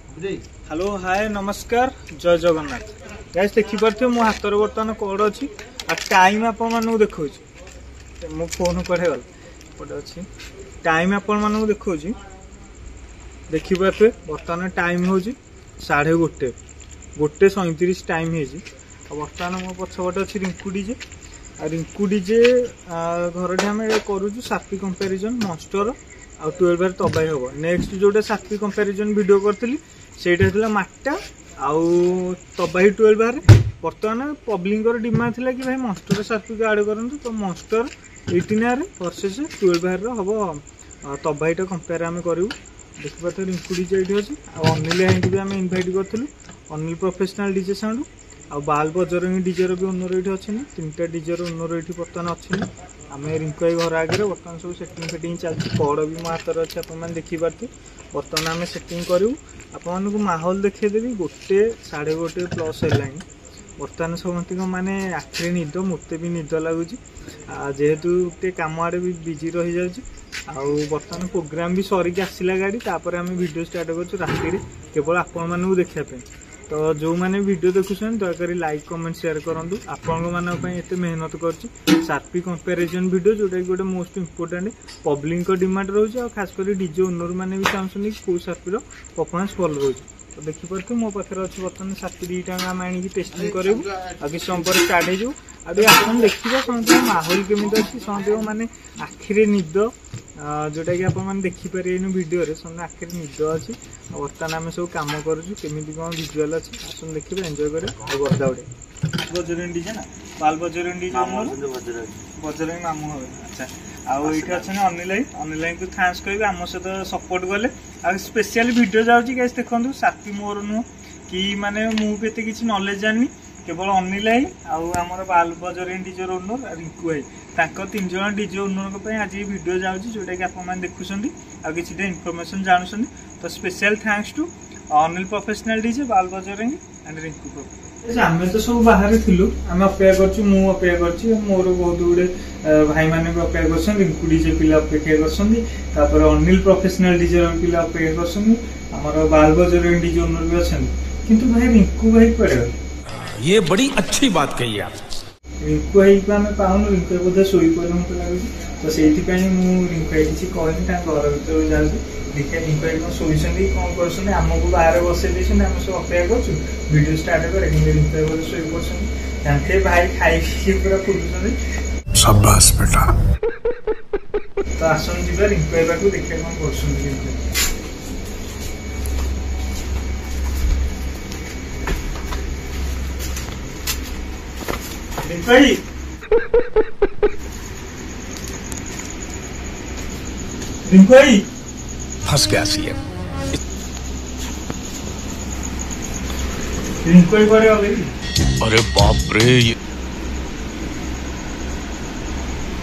Hello hi नमस्कार जय Jagannath guys देखि पारथे मो हाथ रे बर्तमान कोड अछि आ टाइम आपण मानु देखौछि मो फोन पढे गल पड अछि टाइम आपण मानु देखौछि देखि पारथे बर्तमान टाइम होछि 1:30 टाइम हेछि आ बर्तमान मो पछपट अछि रिंकू डीजे घर ठामे करूछु साफी कंपैरिजन मॉन्स्टर आ 12 बार तबाई होबो नेक्स्ट जोटा साफी कंपैरिजन वीडियो करथली सेटा हला माटा आउ तबाई 12 बार बर्तमान पब्लिक डिमांड थिला कि भाई मॉन्स्टर साफी को ऐड करंतु तो मॉन्स्टर 18 आर वर्सेस 12 बार रो हबो तबाईटा कंपेयर हम करिवु देखि पाते रिंकू डीजे एठी अछि आ अनिल हेंटी भी हम इनवाइट करथलु अनिल प्रोफेशनल डीजे साउंड आ बाल बजरंगी डीजे रो भी ओनर एठी अछि तीनटा डीजे रो ओनर एठी बर्तमान अछि आमे रिंकू घर आगे बर्तमान सब सेटिंग फेटिंग चलती कड़ भी मो हाथ अच्छे आप देखी पार्थे बर्तमान आम सेटिंग करूँ आपण को माहौल देखदेवी 1:30+ है बर्तमान समस्त माने आखिरी निद मत भी निद लगुच जेहेतु टे कम आड़े भी बिजी रही जाऊँ बर्तमान प्रोग्राम भी सरिक आसला गाड़ी तापर आम वीडियो स्टार्ट कर राति केवल आपण मानू देखापी तो जो मैंने वीडियो देखुन दयाकोरी लाइक कमेंट शेयर करूँ आपण एत मेहनत कर सार्पी कंपेरिजन वीडियो जोटा कि गोटे मोस्ट इंपोर्टेंट पब्लिक डिमांड रोचे और खास कर डीजे ओनर मैंने भी चाहते कि कौ सार्पीर परफॉर्मेंस भल रोचे तो देखिपे मो पाखे अच्छे बर्तमान सार्पी दुईटा आम आनी टेस्टिंग करूँ आ कि समय पर स्टार्ट हो आप देखा समझ माहौल केमी अच्छी समझ माने आखिरी निद जोटा कि आप देखिपारे वीडियो समझ आखिरी निद अच्छी बर्तमान आम सब कम करुमी कौन विजुआल अच्छी आसन देखिए एंजॉय करें गदा उड़े बजरंगी डीजे ना बाल बजरंगी डीजे बजरंगी मामू हे अच्छा आउ ये अच्छे अनिल को थैंक्स कह आम सहित सपोर्ट कले आ स्पेशल वीडियो जाऊँगी गाइस देखो साथी मोर नुह कि माने मुझे किसी नॉलेज जानी केवल अनिल भाई आमर बाल बजरंगी डीजे ओनर रिंकू भाई तांको 3 जन डीजे ओनर आज ये वीडियो जाऊँगी जोटा कि आप देखुं आ कि इनफॉरमेशन जानुं तो special thanks to Anil professional DJ Bal Bajrangi and Rinku pro आम तो सब बाहर थिलु आम अपेक्षा कर मोर बहुत गुड़े भाई मैंने भी अपेक्षा कर रिंकू डीजे पिला अपेक्षा कर अनिल प्रोफेशनल डीजे पिला अपेक्षा कर बाल बजरंगी डीजे ओनर भी अच्छा किंतु भाई रिंकू भाई पड़े ये बड़ी अच्छी बात कही आप रिंकू भाई को आम पाऊन रिंकू बोधे शोई पड़े मत लगे तो से रिंकू भाई किसी कहनी घर भर जाऊँ देखिए रिंकू भाई कौन शोई कौन कर आमको बाहर बसई आम सब अपेक्षा कर वीडियो स्टार्ट करे रिंकू भाई बोधे शोई पड़े जानते भाई खाई पूरा फुलुं शाबाश बेटा तो आसन जी रिंकू भाई पाक देखिए कौन कर रिंकू भाई फंस गया सीएम रिंकू भाई पड़े गए अरे बाप रे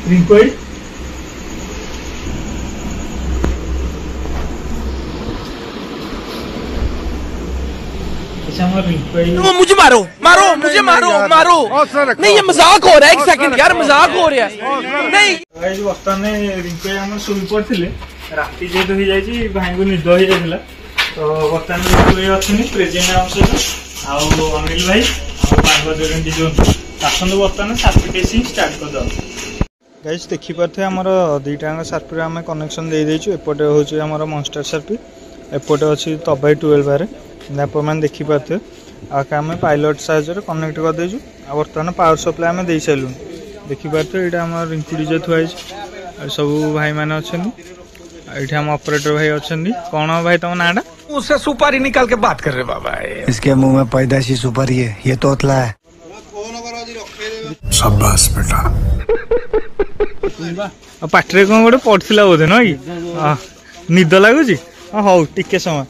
रिंकू भाई वो मुझे मारो मुझे मारो नहीं ये मजाक हो रहा है 1 सेकंड यार मजाक हो रहा है नहीं बर्तमान रिंकू भाई शोई पड़े राति जेहेतु हो जाए भाई को निद हो जाता तो बर्तमान रिंकू भाई अच्छे प्रेजेंट आम सहित अनिल भाई बजरंगी डीजे आसत बर्तमान सार्पी टेस्टिंग स्टार्ट करदे गाइस देखिपारे आमर दुईटा सार्पी आम कनेक्शन दे देचु एपटे हूँ आमर मॉन्स्टर सार्पी एपटे अच्छी तबाई 12 बार आप देखिपारे आम पायलट साहाଯ୍य कनेक्ट करदेचु बर्तमान पावर सप्लाई आम दे सारूँ देखिपारे यहाँ आम रिंकू डीजे थुआई सब भाई मैंने अच्छा ये आम ऑपरेटर भाई अच्छा कौन भाई तुम नाटा उससे सुपारी निकाल के बात कर रहे बाबा इसके मुंह में पैदाशी सुपारी है ये तोतला है शाबाश बेटा पाटे कौन गोटे पड़ा बोधे न कि निद लगुच हौ टिके समय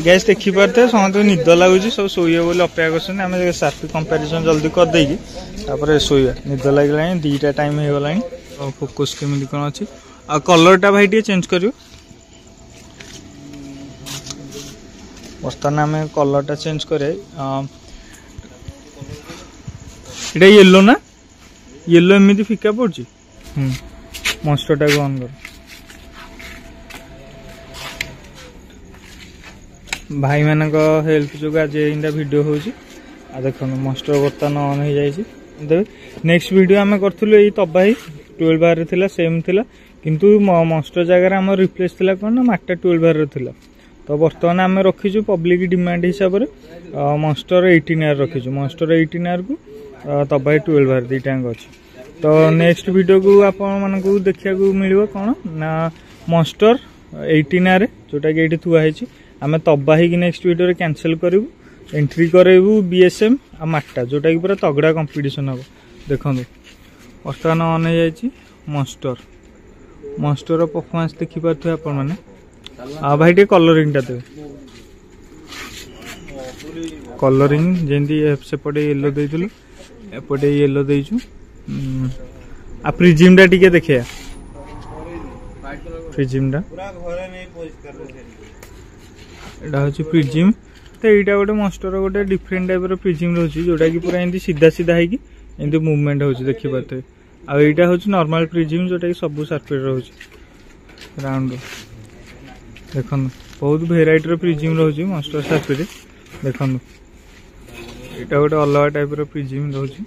गैस देखिपारे समस्त निद लगुच सब शोए बोले अपेक्षा कर सार्पी कंपेरिजन जल्दी करदेपर शोया निद लगे 2टा टाइम हो गला फोकस केमी कौन अच्छी आ कलरटा भाई टे चेंज कर बर्तमान आम कलरटा चेंज करे येलो ना येलो एमती फिका पड़ी मॉन्स्टरटा को ऑन कर भाई मान हेल्प जो आज इंदा वीडियो हो देखो मस्टर बर्तमान ऑन हो जाए। नेक्स्ट वीडियो आम करूँ ये तबाही 12 बार थिला सेम थिला किंतु मस्टर जगह आम रिप्लेस थिला कौन ना माटा 12 बार थिला। तो बर्तमान आम रखीचु पब्लिक डिमांड हिसाब से मस्टर 18R रखीचु। मस्टर 18R को तबाही 12 बार दुईटाक अच्छी। तो नेक्स्ट वीडियो को आपण को देखा मिल कौन ना मस्टर 18R जोटा कि ये थुआई आम तबाही की नेक्स्ट वीडियो कैंसिल करूँ एंट्री करेबू BSM आ माटा जोटा कि पूरा तगड़ा कंपटीशन हम। देखो बर्तमान ऑन हो जाए मस्टर मस्टर परफॉर्मेंस देखिपे आपण मैंने भाई टे कलरिंग टा देवे कलरिंग जमी सेपटे येलो देलु एपटे येलो देचु आ प्रिजिम टा टिके देखिया प्रिजिम टा एटा होची प्रिजिम। तो यहाँ गोटे मस्टर गोटे डिफरेंट टाइप प्रिजिम रोचे जोटा कि पूरा एमती सीधा सीधा होती मुवमेंट हो देखिपे। आईटा हूँ नॉर्मल प्रिजिम जोटा कि सब सर्फेस रोचे राउंड देखो बहुत भेराइटर प्रिजिम रोचे मस्टर सर्फेस देखो यहाँ गोटे अलग टाइप प्रिजिम रोचे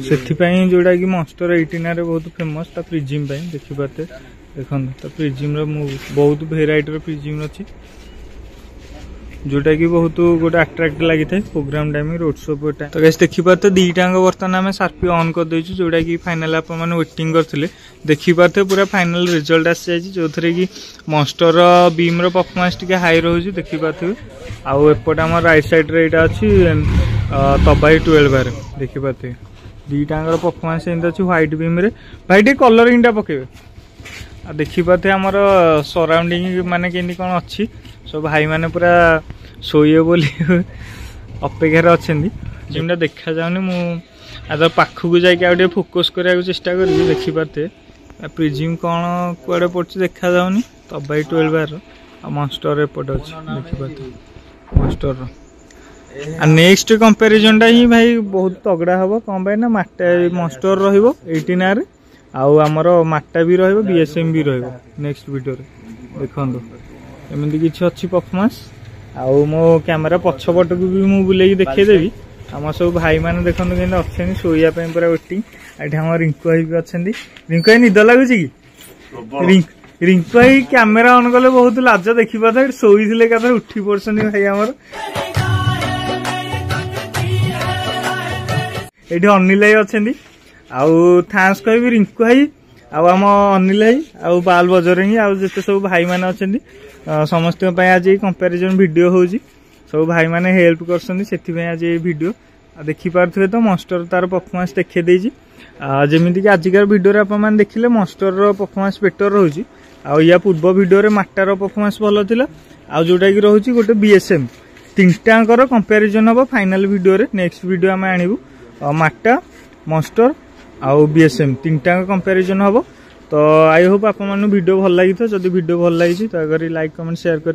से जोटा कि मस्टर 18R बहुत फेमस ता प्रिजिम देखिपे। देखो तो प्रिजिम बहुत भेराइटर प्रिजिम अच्छी जोटा कि बहुत गोटे अट्राक्ट लगी था program time road show time. तो गैस देखिपे दुईटाक बर्तमान आम सार्फी ऑन कर देचु जोटा कि फाइनाल आप वेटिंग करते देखिपे पूरा फाइनाल रिजल्ट आसी जाए जो थे कि मस्टर बीम रो परफॉर्मेंस टिके हाई रोचे देखिपे। आउ एपटे आम राइट साइड रे एटा अच्छी तबाही 12 बार देखिपे दुईटाक परफॉर्मेंस एमती अच्छी व्हाइट बीम रे भाई टे कलरिंग टा पकेबे देखिपे आमर सराउंडिंग माने केमती कौन अच्छी सब भाई माने पूरा शोए बोली अपेक्षार अच्छा जिमटा देखा जाऊनी मुझे पाखक जाके फोकस करने चेष्टा करी देखिपे प्रिजिम कौन कुआड़े पड़े देखा जाऊनी तबाही 12 बार मस्टर एपट अच्छे देखिपे मस्टर नेक्स्ट कंपेरिजन टा ही भाई बहुत तगड़ा हम कौन पाई ना माटा मस्टर रो 18R आउ आमर माटा भी रहिबो BSM भी रहिबो नेक्स्ट वीडियो रे देखो एमती किसी अच्छी परफॉर्मेंस। आउ मो कैमेरा पछपट को भी मु बुले देखे देवी आम सब भाई मैंने देखो के अच्छे शोया पूरा वेटिंग ये आम रिंकू भाई भी अच्छा रिंकू भाई निद लगुच कि रिंकू भाई कैमेरा ऑन कले बहुत लाज देखिपे शोई थे उठी पड़े भाई आमर ये अनिल भाई अच्छा आउ थैंक्स कह रिंकू भाई आम अनिल भाई आउ बाल बजरंगी आउ जिते सब भाई मैंने अच्छा समस्त आज ये कंपेरिजन वीडियो हो सब भाई मैंने हेल्प कर आज ये वीडियो देखिपे। तो मस्टर तार परफॉर्मेंस देखे जमीक कि आजिकार वीडियो आप देखिले मस्टर परफॉर्मेंस बेटर रोचे आउ या पूर्व वीडियो माटार परफॉर्मेंस भल था आउ जोटा कि रोचे गोटे BSM तीनटाकर कंपेरिजन हम फाइनाल वीडियो नेक्स्ट वीडियो आम आणबू माटा मस्टर आउ BSM तीनटाक कंपेरिजन हम। तो आई होप आप वीडियो भल लगी जदि वीडियो भल लगी तो लाइक कमेंट शेयर कर।